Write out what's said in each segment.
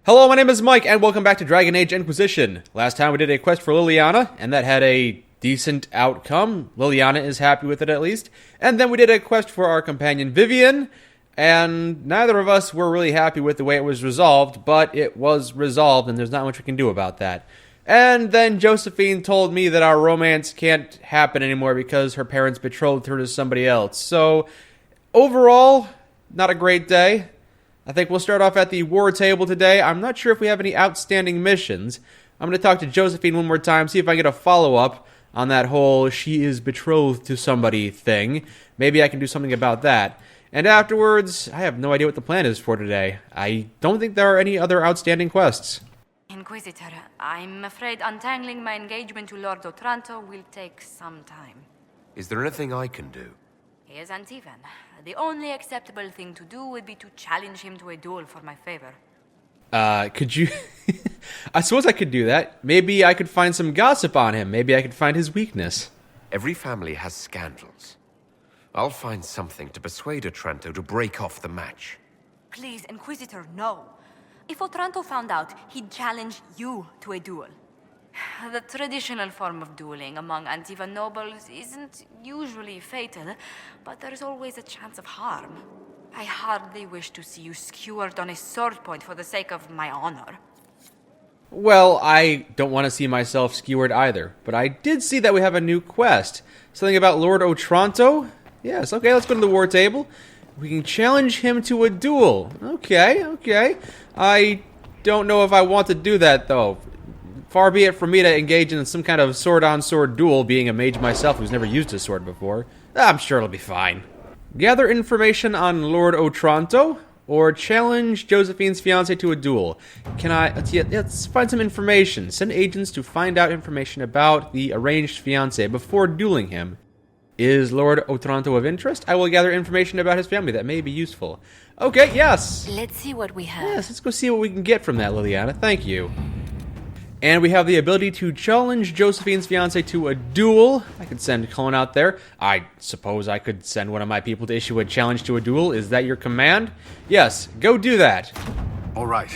Hello, my name is Mike, and welcome back to Dragon Age Inquisition. Last time we did a quest for Liliana, and that had a decent outcome. Liliana is happy with it, at least. And then we did a quest for our companion Vivian, and neither of us were really happy with the way it was resolved, but it was resolved, and there's not much we can do about that. And then Josephine told me that our romance can't happen anymore because her parents betrothed her to somebody else. So, overall, not a great day. I think we'll start off at the war table today. I'm not sure if we have any outstanding missions. I'm going to talk to Josephine one more time, see if I get a follow-up on that whole she is betrothed to somebody thing. Maybe I can do something about that. And afterwards, I have no idea what the plan is for today. I don't think there are any other outstanding quests. Inquisitor, I'm afraid untangling my engagement to Lord Otranto will take some time. Is there anything I can do? He is Antivan. The only acceptable thing to do would be to challenge him to a duel for my favor. Could you... I suppose I could do that. Maybe I could find some gossip on him. Maybe I could find his weakness. Every family has scandals. I'll find something to persuade Otranto to break off the match. Please, Inquisitor, no. If Otranto found out, he'd challenge you to a duel. The traditional form of dueling among Antivan nobles isn't usually fatal, but there's always a chance of harm. I hardly wish to see you skewered on a sword point for the sake of my honor. Well, I don't want to see myself skewered either, but I did see that we have a new quest. Something about Lord Otranto? Yes, okay, let's go to the war table. We can challenge him to a duel. Okay. I don't know if I want to do that, though. Far be it from me to engage in some kind of sword-on-sword duel, being a mage myself who's never used a sword before. I'm sure it'll be fine. Gather information on Lord Otranto, or challenge Josephine's fiancé to a duel. Let's find some information. Send agents to find out information about the arranged fiancé before dueling him. Is Lord Otranto of interest? I will gather information about his family that may be useful. Okay, yes! Let's see what we have. Yes, let's go see what we can get from that, Liliana. Thank you. And we have the ability to challenge Josephine's fiancé to a duel. I could send Cullen out there. I suppose I could send one of my people to issue a challenge to a duel. Is that your command? Yes, go do that. All right.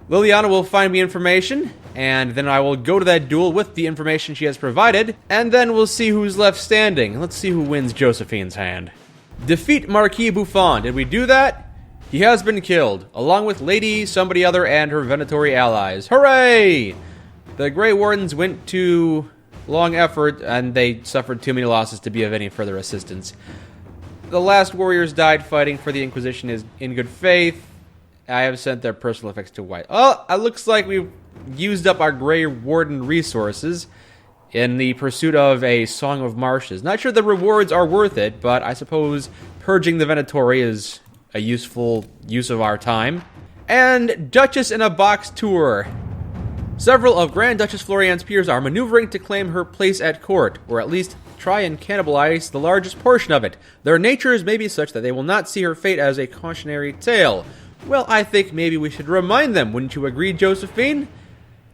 Liliana will find me information, and then I will go to that duel with the information she has provided, and then we'll see who's left standing. Let's see who wins Josephine's hand. Defeat Marquis Buffon. Did we do that? He has been killed, along with Lady Somebody Other and her Venatori allies. Hooray! The Grey Wardens went to long effort, and they suffered too many losses to be of any further assistance. The last warriors died fighting for the Inquisition is in good faith. I have sent their personal effects to White. Oh, it looks like we've used up our Grey Warden resources in the pursuit of a Song of Marshes. Not sure the rewards are worth it, but I suppose purging the Venatori is a useful use of our time. And Duchess in a Box tour. Several of Grand Duchess Florian's peers are maneuvering to claim her place at court, or at least try and cannibalize the largest portion of it. Their natures may be such that they will not see her fate as a cautionary tale. Well, I think maybe we should remind them, wouldn't you agree, Josephine?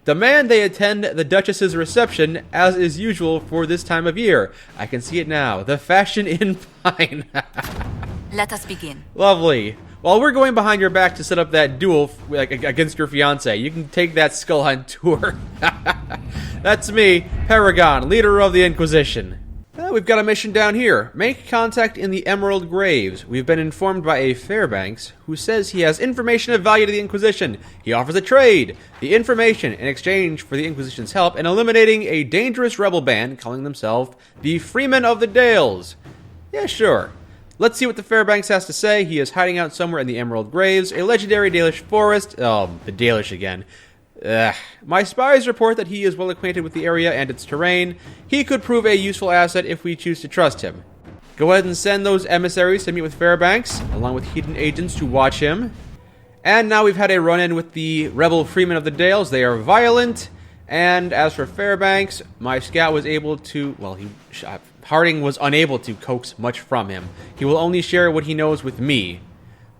Demand they attend the Duchess's reception, as is usual for this time of year. I can see it now. The fashion in pine. Let us begin. Lovely. While we're going behind your back to set up that duel against your fiancé, you can take that Skull Hunt tour. That's me, Paragon, leader of the Inquisition. We've got a mission down here. Make contact in the Emerald Graves. We've been informed by a Fairbanks who says he has information of value to the Inquisition. He offers a trade. The information in exchange for the Inquisition's help in eliminating a dangerous rebel band calling themselves the Freemen of the Dales. Yeah, sure. Let's see what the Fairbanks has to say. He is hiding out somewhere in the Emerald Graves, a legendary Dalish forest. Oh, the Dalish again. My spies report that he is well acquainted with the area and its terrain. He could prove a useful asset if we choose to trust him. Go ahead and send those emissaries to meet with Fairbanks, along with hidden agents to watch him. And now we've had a run-in with the rebel Freemen of the Dales. They are violent. And as for Fairbanks, my scout was able to... Well, Harding was unable to coax much from him. He will only share what he knows with me.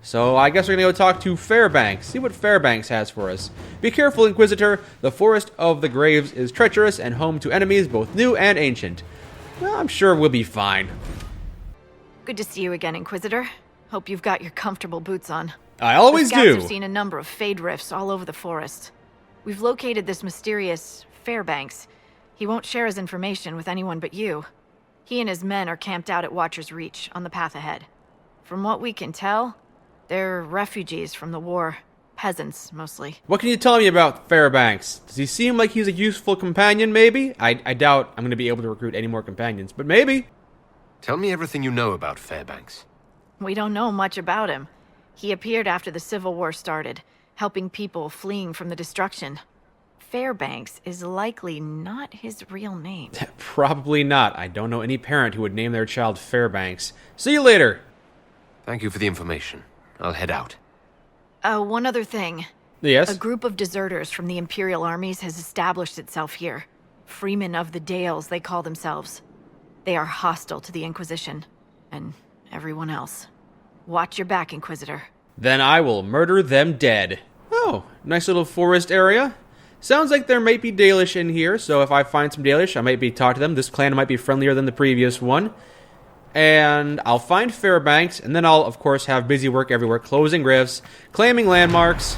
So I guess we're going to go talk to Fairbanks, see what Fairbanks has for us. Be careful, Inquisitor. The Forest of the Graves is treacherous and home to enemies both new and ancient. Well, I'm sure we'll be fine. Good to see you again, Inquisitor. Hope you've got your comfortable boots on. I always the scouts do. have seen a number of fade rifts all over the forest. We've located this mysterious Fairbanks. He won't share his information with anyone but you. He and his men are camped out at Watcher's Reach, on the path ahead. From what we can tell, they're refugees from the war. Peasants, mostly. What can you tell me about Fairbanks? Does he seem like he's a useful companion, maybe? I doubt I'm going to be able to recruit any more companions, but maybe. Tell me everything you know about Fairbanks. We don't know much about him. He appeared after the Civil War started, helping people fleeing from the destruction. Fairbanks is likely not his real name. Probably not. I don't know any parent who would name their child Fairbanks. See you later. Thank you for the information. I'll head out. One other thing. Yes? A group of deserters from the Imperial armies has established itself here. Freemen of the Dales, they call themselves. They are hostile to the Inquisition, and everyone else. Watch your back, Inquisitor. Then I will murder them dead. Oh, nice little forest area. Sounds like there might be Dalish in here, so if I find some Dalish, I might be talk to them. This clan might be friendlier than the previous one. And I'll find Fairbanks, and then I'll, of course, have busy work everywhere. Closing rifts, claiming landmarks.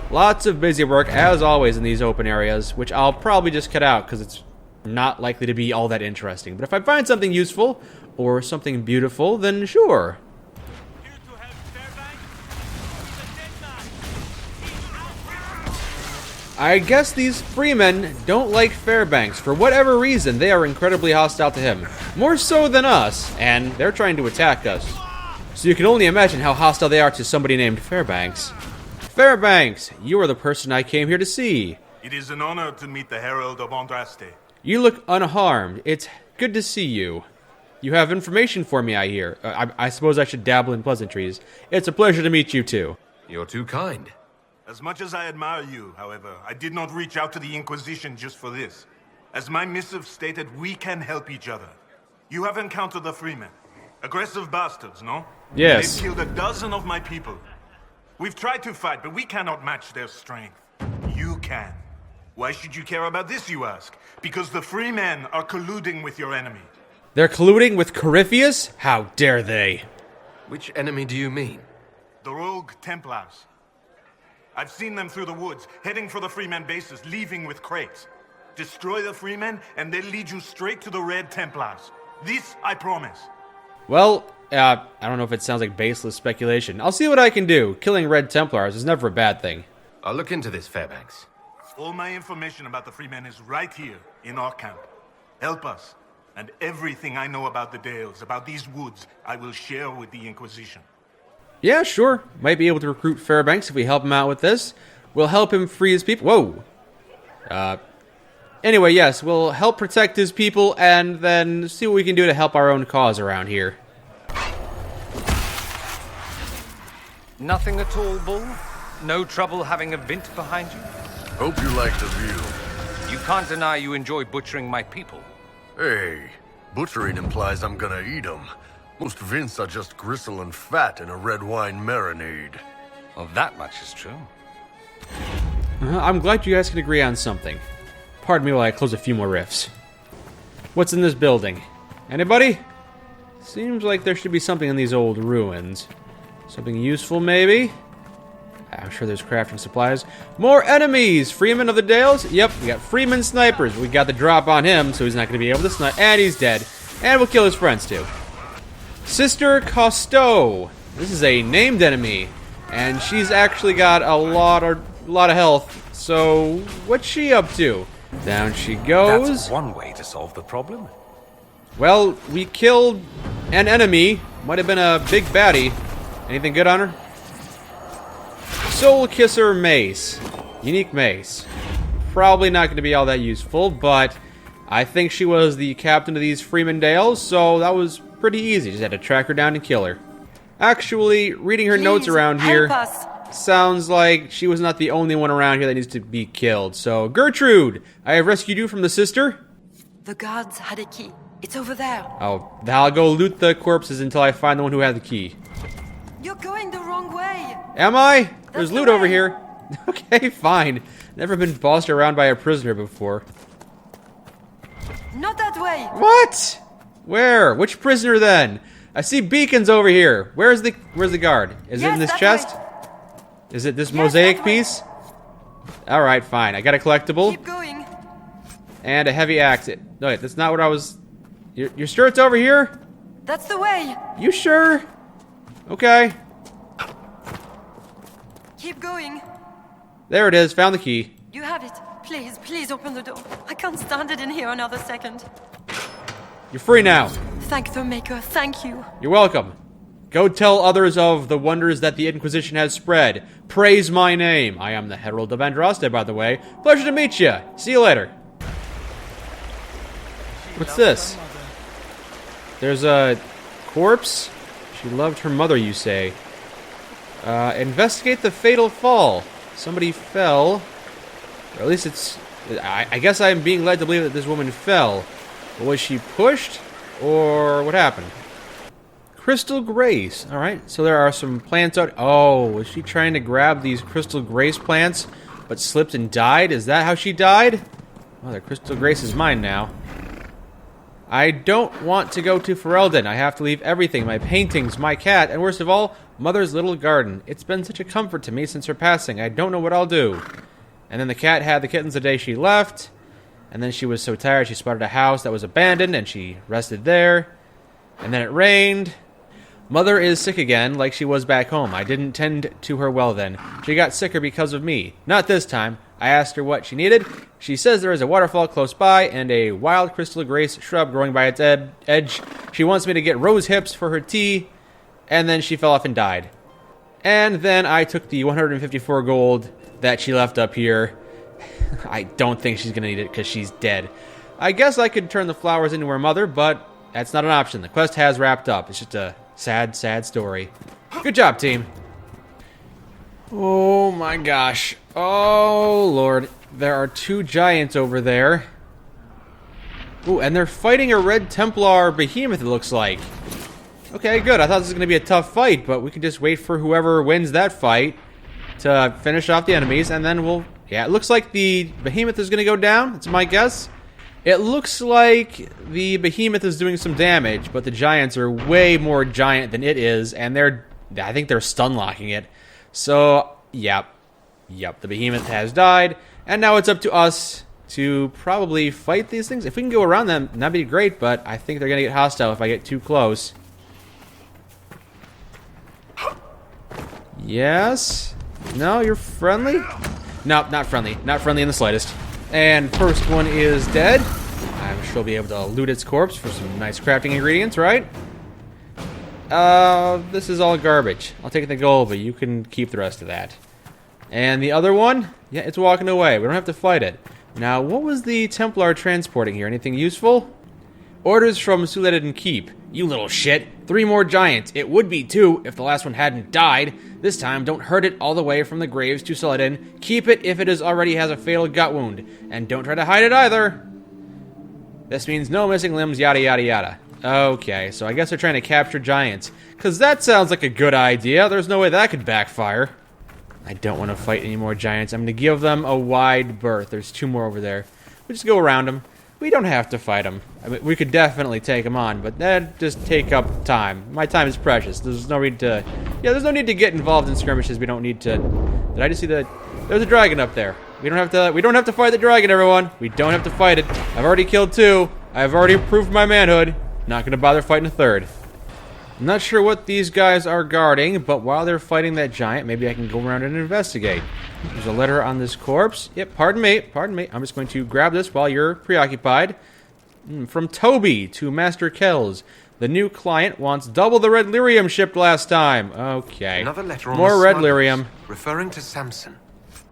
Lots of busy work, as always, in these open areas, which I'll probably just cut out, because it's not likely to be all that interesting. But if I find something useful, or something beautiful, then sure. I guess these freemen don't like Fairbanks. For whatever reason, they are incredibly hostile to him. More so than us, and they're trying to attack us. So you can only imagine how hostile they are to somebody named Fairbanks. Fairbanks, you are the person I came here to see. It is an honor to meet the Herald of Unrest. You look unharmed. It's good to see you. You have information for me, I hear. I suppose I should dabble in pleasantries. It's a pleasure to meet you, too. You're too kind. As much as I admire you, however, I did not reach out to the Inquisition just for this. As my missive stated, we can help each other. You have encountered the Freemen. Aggressive bastards, no? Yes. They've killed a dozen of my people. We've tried to fight, but we cannot match their strength. You can. Why should you care about this, you ask? Because the Freemen are colluding with your enemy. They're colluding with Corypheus? How dare they? Which enemy do you mean? The rogue Templars. I've seen them through the woods, heading for the Freemen bases, leaving with crates. Destroy the Freemen, and they'll lead you straight to the Red Templars. This I promise. Well, I don't know if it sounds like baseless speculation. I'll see what I can do. Killing Red Templars is never a bad thing. I'll look into this, Fairbanks. All my information about the Freemen is right here, in our camp. Help us, and everything I know about the Dales, about these woods, I will share with the Inquisition. Yeah, sure. Might be able to recruit Fairbanks if we help him out with this. We'll help him free his people. Whoa. Anyway, yes, we'll help protect his people and then see what we can do to help our own cause around here. Nothing at all, Bull? No trouble having a vint behind you? Hope you like the view. You can't deny you enjoy butchering my people. Hey, butchering implies I'm gonna eat them. Most vints are just gristle and fat in a red wine marinade. Well, that much is true. I'm glad you guys can agree on something. Pardon me while I close a few more rifts. What's in this building? Anybody? Seems like there should be something in these old ruins. Something useful, maybe? I'm sure there's crafting supplies. More enemies! Freeman of the Dales? Yep, we got Freeman snipers. We got the drop on him, so he's not going to be able to snipe. And he's dead. And we'll kill his friends, too. Sister Costeau. This is a named enemy. And she's actually got a lot of health. So, what's she up to? Down she goes. That's one way to solve the problem. Well, we killed an enemy. Might have been a big baddie. Anything good on her? Soul Kisser Mace. Unique mace. Probably not going to be all that useful, but I think she was the captain of these Freeman Dales, so that was pretty easy. Just had to track her down and kill her. Actually, reading her notes around here, sounds like she was not the only one around here that needs to be killed. So, Gertrude, I have rescued you from the sister. The guards had a key. It's over there. Oh, I'll go loot the corpses until I find the one who had the key. You're going the wrong way. Am I? There's That's loot the over way. here. Okay, fine. Never been bossed around by a prisoner before. Not that way. What? Where? Which prisoner then? I see beacons over here. Where's the guard? Is it in Yes, this that chest? way. Is it this Yes, mosaic that way. piece? Alright, fine. I got a collectible. Keep going. And a heavy axe. No, wait, that's not what I was... You're sure it's over here? That's the way. You sure? Okay. Keep going. There it is. Found the key. You have it. Please, please open the door. I can't stand it in here another second. You're free now. Thank the Maker. Thank you. You're welcome. Go tell others of the wonders that the Inquisition has spread. Praise my name. I am the Herald of Andraste, by the way. Pleasure to meet you. See you later. What's this? There's a corpse? She loved her mother, you say. Investigate the fatal fall. Somebody fell. Or at least it's... I guess I'm being led to believe that this woman fell. Was she pushed? Or what happened? Crystal Grace. Alright, so there are some plants out... Oh, was she trying to grab these Crystal Grace plants, but slipped and died? Is that how she died? Oh, the Crystal Grace is mine now. I don't want to go to Ferelden. I have to leave everything. My paintings, my cat, and worst of all, Mother's little garden. It's been such a comfort to me since her passing. I don't know what I'll do. And then the cat had the kittens the day she left. And then she was so tired she spotted a house that was abandoned and she rested there. And then it rained. Mother is sick again, like she was back home. I didn't tend to her well then. She got sicker because of me. Not this time. I asked her what she needed. She says there is a waterfall close by and a wild crystal grace shrub growing by its edge. She wants me to get rose hips for her tea. And then she fell off and died. And then I took the 154 gold that she left up here. I don't think she's going to need it because she's dead. I guess I could turn the flowers into her mother, but that's not an option. The quest has wrapped up. It's just a sad, sad story. Good job, team. Oh my gosh. Oh, Lord. There are two giants over there. Ooh, and they're fighting a Red Templar behemoth, it looks like. Okay, good. I thought this was going to be a tough fight, but we can just wait for whoever wins that fight to finish off the enemies, and then we'll... Yeah, it looks like the behemoth is going to go down. That's my guess. It looks like the behemoth is doing some damage, but the giants are way more giant than it is, and I think they're stun-locking it. So, yep, the behemoth has died, and now it's up to us to probably fight these things. If we can go around them, that'd be great, but I think they're going to get hostile if I get too close. Yes? No, you're friendly? Nope, not friendly. Not friendly in the slightest. And first one is dead. I'm sure we'll be able to loot its corpse for some nice crafting ingredients, right? This is all garbage. I'll take the gold, but you can keep the rest of that. And the other one? Yeah, it's walking away. We don't have to fight it. Now, what was the Templar transporting here? Anything useful? Orders from Suledin Keep. You little shit. 3 more giants. It would be 2 if the last one hadn't died. This time, don't hurt it all the way from the graves to Suledin. Keep it if it already has a fatal gut wound. And don't try to hide it either. This means no missing limbs, yada yada yada. Okay, so I guess they're trying to capture giants. Because that sounds like a good idea. There's no way that could backfire. I don't want to fight any more giants. I'm going to give them a wide berth. There's 2 more over there. We just go around them. We don't have to fight them. I mean, we could definitely take them on, but that'd just take up time. My time is precious. There's no need to... Yeah, there's no need to get involved in skirmishes. We don't need to... Did I just see the... There's a dragon up there. We don't have to fight the dragon, everyone. We don't have to fight it. I've already killed 2. I've already proved my manhood. Not gonna bother fighting a 3rd. I'm not sure what these guys are guarding, but while they're fighting that giant, maybe I can go around and investigate. There's a letter on this corpse. Yep, pardon me. I'm just going to grab this while you're preoccupied. From Toby to Master Kells. The new client wants double the red lyrium shipped last time. Okay. Another letter on more the red smugglers, lyrium. referring to Samson.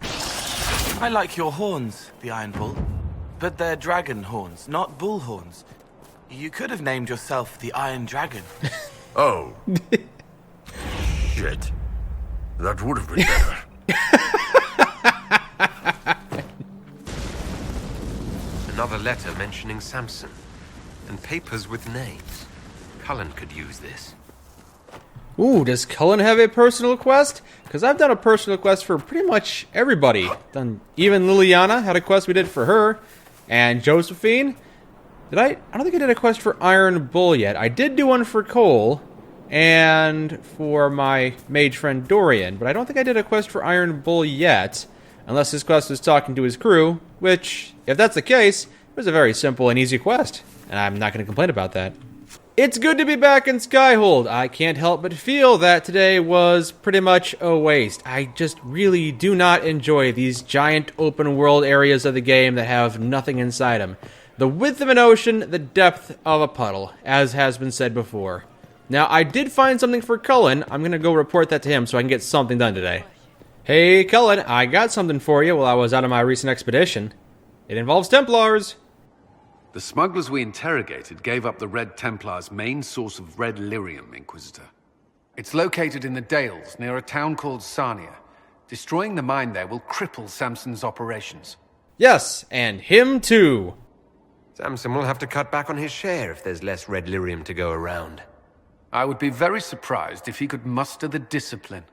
I like your horns, the Iron Bull. But they're dragon horns, not bull horns. You could have named yourself the Iron Dragon. Oh. Shit. That would have been better. Another letter mentioning Samson. And papers with names. Cullen could use this. Ooh, does Cullen have a personal quest? Because I've done a personal quest for pretty much everybody. Even Liliana had a quest we did for her. And Josephine. I don't think I did a quest for Iron Bull yet. I did do one for Cole. and for my mage friend Dorian, but I don't think I did a quest for Iron Bull yet, unless this quest was talking to his crew, which, if that's the case, it was a very simple and easy quest, and I'm not going to complain about that. It's good to be back in Skyhold. I can't help but feel that today was pretty much a waste. I just really do not enjoy these giant open world areas of the game that have nothing inside them. The width of an ocean, the depth of a puddle, as has been said before. Now, I did find something for Cullen. I'm going to go report that to him so I can get something done today. Hey, Cullen, I got something for you while I was out on my recent expedition. It involves Templars. The smugglers we interrogated gave up the Red Templars' main source of red lyrium, Inquisitor. It's located in the Dales, near a town called Sarnia. Destroying the mine there will cripple Samson's operations. Yes, and him too. Samson will have to cut back on his share if there's less red lyrium to go around. I would be very surprised if he could muster the discipline.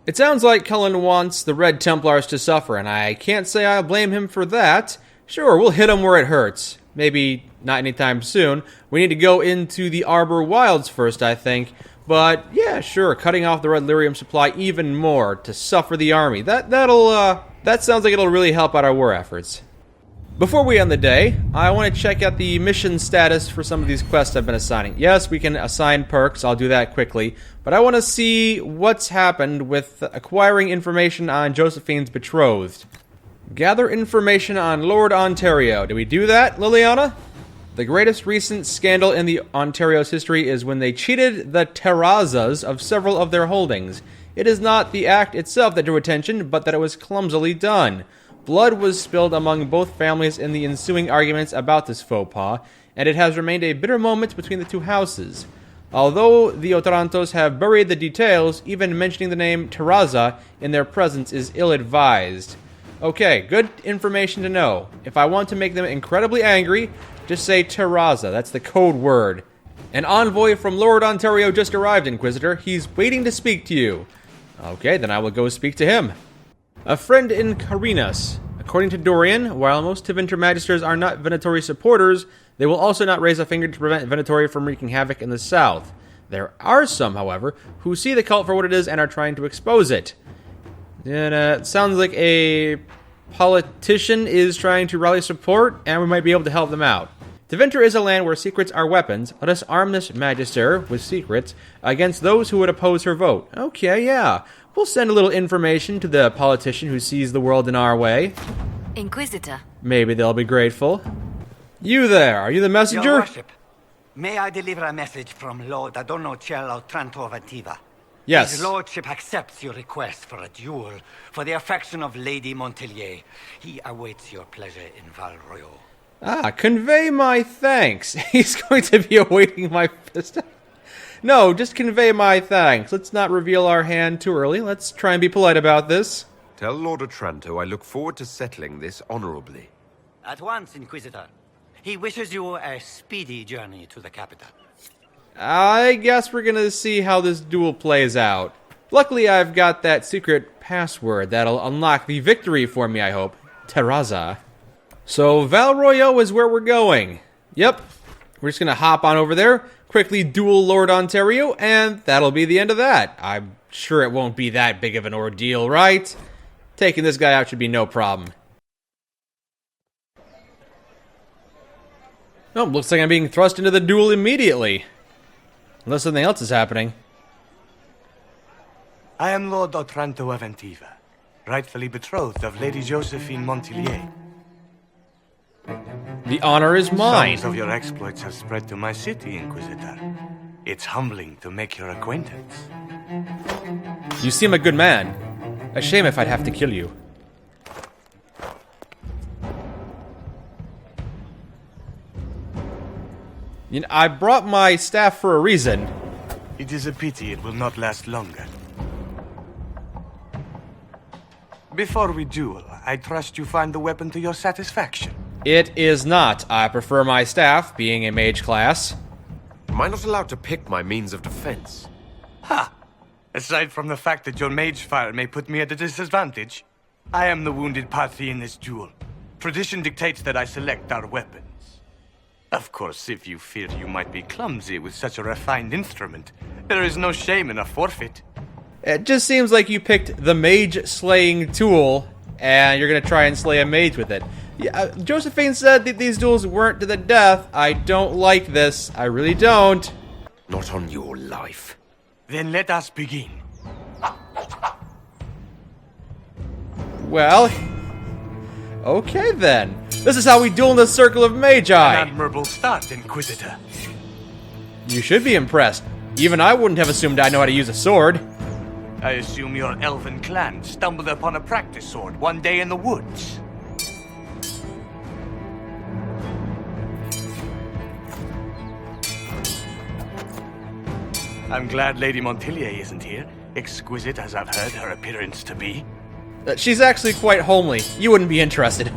It sounds like Cullen wants the Red Templars to suffer, and I can't say I'll blame him for that. Sure, we'll hit him where it hurts. Maybe not anytime soon. We need to go into the Arbor Wilds first, I think. But yeah, sure, cutting off the red lyrium supply even more to suffer the army. That sounds like it'll really help out our war efforts. Before we end the day, I want to check out the mission status for some of these quests I've been assigning. Yes, we can assign perks. I'll do that quickly. But I want to see what's happened with acquiring information on Josephine's betrothed. Gather information on Lord Ontario. Did we do that, Liliana? The greatest recent scandal in the Ontario's history is when they cheated the terrazas of several of their holdings. It is not the act itself that drew attention, but that it was clumsily done. Blood was spilled among both families in the ensuing arguments about this faux pas, and it has remained a bitter moment between the two houses. Although the Otrantos have buried the details, even mentioning the name Terraza in their presence is ill-advised. Okay, good information to know. If I want to make them incredibly angry, just say Terraza. That's the code word. An envoy from Lord Ontario just arrived, Inquisitor. He's waiting to speak to you. Okay, then I will go speak to him. A friend in Carinas. According to Dorian, while most Tevinter Magisters are not Venatori supporters, they will also not raise a finger to prevent Venatori from wreaking havoc in the south. There are some, however, who see the cult for what it is and are trying to expose it. And it sounds like a politician is trying to rally support, and we might be able to help them out. Tevinter is a land where secrets are weapons. Let us arm this Magister with secrets against those who would oppose her vote. Okay, yeah. We'll send a little information to the politician who sees the world in our way. Inquisitor. Maybe they'll be grateful. You there, are you the messenger? Your worship, may I deliver a message from Lord Adorno Cielo Tranto Ventiva? Yes. His lordship accepts your request for a duel for the affection of Lady Montelier. He awaits your pleasure in Val Royal. Ah, convey my thanks. He's going to be awaiting my fist. No, just convey my thanks. Let's not reveal our hand too early. Let's try and be polite about this. Tell Lord Otranto I look forward to settling this honorably. At once, Inquisitor. He wishes you a speedy journey to the capital. I guess we're gonna see how this duel plays out. Luckily, I've got that secret password that'll unlock the victory for me, I hope. Terraza. So, Val Royal is where we're going. Yep. We're just gonna hop on over there, quickly duel Lord Ontario, and that'll be the end of that. I'm sure it won't be that big of an ordeal, right? Taking this guy out should be no problem. Oh, looks like I'm being thrust into the duel immediately. Unless something else is happening. I am Lord Otranto Ventiva, rightfully betrothed of Lady Josephine Montelier. The honor is mine. Songs of your exploits have spread to my city, Inquisitor. It's humbling to make your acquaintance. You seem a good man. A shame if I'd have to kill you. You know, I brought my staff for a reason. It is a pity it will not last longer. Before we duel, I trust you find the weapon to your satisfaction. It is not. I prefer my staff, being a mage class. Am I not allowed to pick my means of defense? Ha! Aside from the fact that your mage fire may put me at a disadvantage, I am the wounded party in this duel. Tradition dictates that I select our weapons. Of course, if you fear you might be clumsy with such a refined instrument, there is no shame in a forfeit. It just seems like you picked the mage-slaying tool, and you're gonna try and slay a mage with it. Yeah, Josephine said that these duels weren't to the death. I don't like this. I really don't. Not on your life. Then let us begin. Well, okay then. This is how we duel in the Circle of Magi. An admirable start, Inquisitor. You should be impressed. Even I wouldn't have assumed I know how to use a sword. I assume your elven clan stumbled upon a practice sword one day in the woods. I'm glad Lady Montilyet isn't here, exquisite as I've heard her appearance to be. She's actually quite homely. You wouldn't be interested.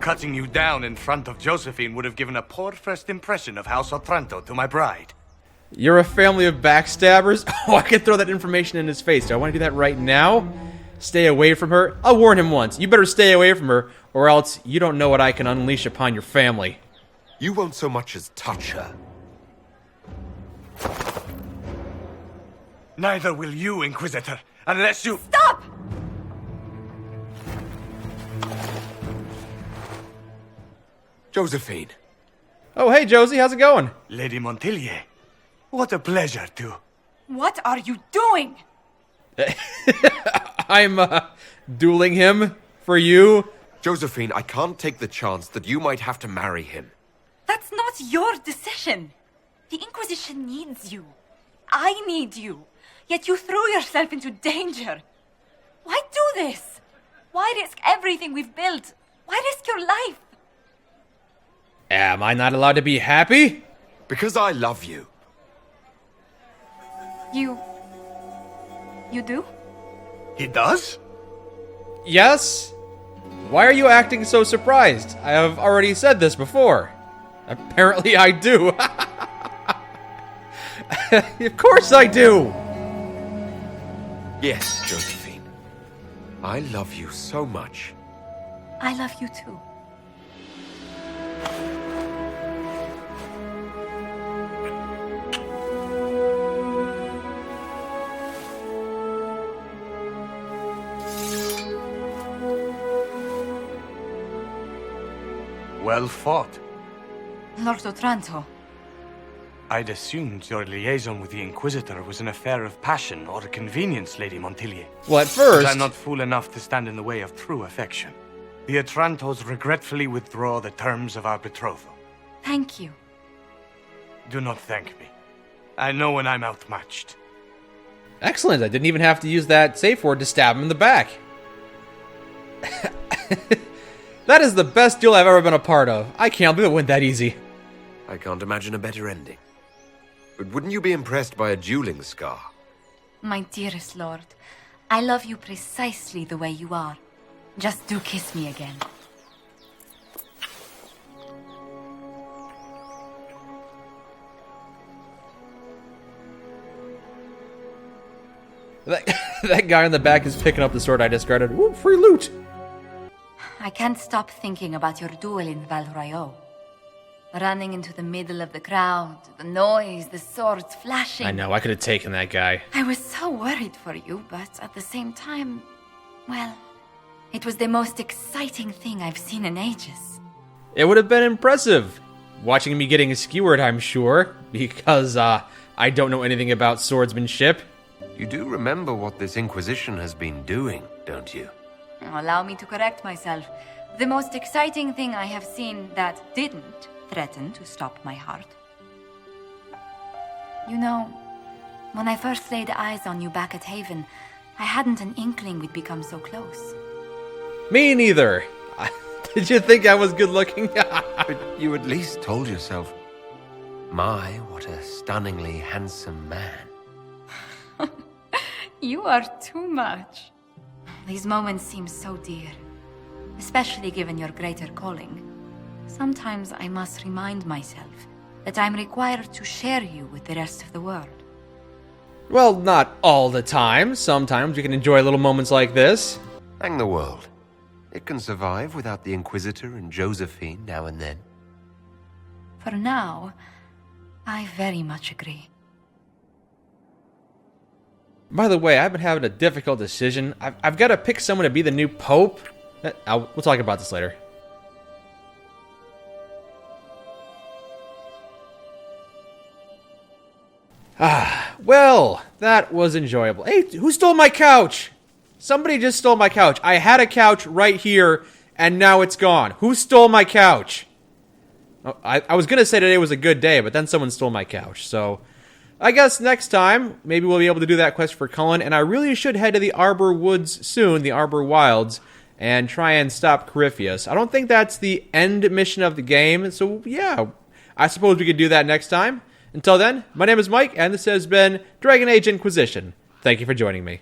Cutting you down in front of Josephine would have given a poor first impression of House Otranto to my bride. You're a family of backstabbers? Oh, I could throw that information in his face. Do I want to do that right now? Stay away from her? I'll warn him once. You better stay away from her, or else you don't know what I can unleash upon your family. You won't so much as touch her. Neither will you, Inquisitor, unless you— Stop! Josephine. Oh, hey, Josie. How's it going? Lady Montilyet, what a pleasure to— What are you doing? I'm, dueling him for you. Josephine, I can't take the chance that you might have to marry him. That's not your decision. The Inquisition needs you. I need you. Yet you threw yourself into danger. Why do this? Why risk everything we've built? Why risk your life? Am I not allowed to be happy? Because I love you. You do? He does? Yes? Why are you acting so surprised? I have already said this before. Apparently I do. Of course I do! Yes, Josephine. I love you so much. I love you too. Well fought. Lord Otranto. I'd assumed your liaison with the Inquisitor was an affair of passion or convenience, Lady Montilyet. Well, at first— But I'm not fool enough to stand in the way of true affection. The Otrantos regretfully withdraw the terms of our betrothal. Thank you. Do not thank me. I know when I'm outmatched. Excellent. I didn't even have to use that safe word to stab him in the back. That is the best duel I've ever been a part of. I can't believe it went that easy. I can't imagine a better ending. But wouldn't you be impressed by a dueling scar? My dearest lord, I love you precisely the way you are. Just do kiss me again. That guy in the back is picking up the sword I discarded. Ooh, free loot! I can't stop thinking about your duel in Val Royeaux. Running into the middle of the crowd, the noise, the swords flashing. I know, I could have taken that guy. I was so worried for you, but at the same time, well, it was the most exciting thing I've seen in ages. It would have been impressive. Watching me getting skewered, I'm sure. Because, I don't know anything about swordsmanship. You do remember what this Inquisition has been doing, don't you? Allow me to correct myself. The most exciting thing I have seen that didn't threaten to stop my heart. You know, when I first laid eyes on you back at Haven, I hadn't an inkling we'd become so close. Me neither. Did you think I was good looking? But you at least told yourself, my, what a stunningly handsome man. You are too much. These moments seem so dear, especially given your greater calling. Sometimes I must remind myself that I'm required to share you with the rest of the world. Well, not all the time. Sometimes you can enjoy little moments like this. Hang the world. It can survive without the Inquisitor and Josephine now and then. For now, I very much agree. By the way, I've been having a difficult decision. I've got to pick someone to be the new pope. We'll talk about this later. Well, that was enjoyable. Hey, who stole my couch? Somebody just stole my couch. I had a couch right here, and now it's gone. Who stole my couch? Oh, I was going to say today was a good day, but then someone stole my couch. So, I guess next time, maybe we'll be able to do that quest for Cullen, and I really should head to the Arbor Woods soon, the Arbor Wilds, and try and stop Corypheus. I don't think that's the end mission of the game, so yeah, I suppose we could do that next time. Until then, my name is Mike, and this has been Dragon Age Inquisition. Thank you for joining me.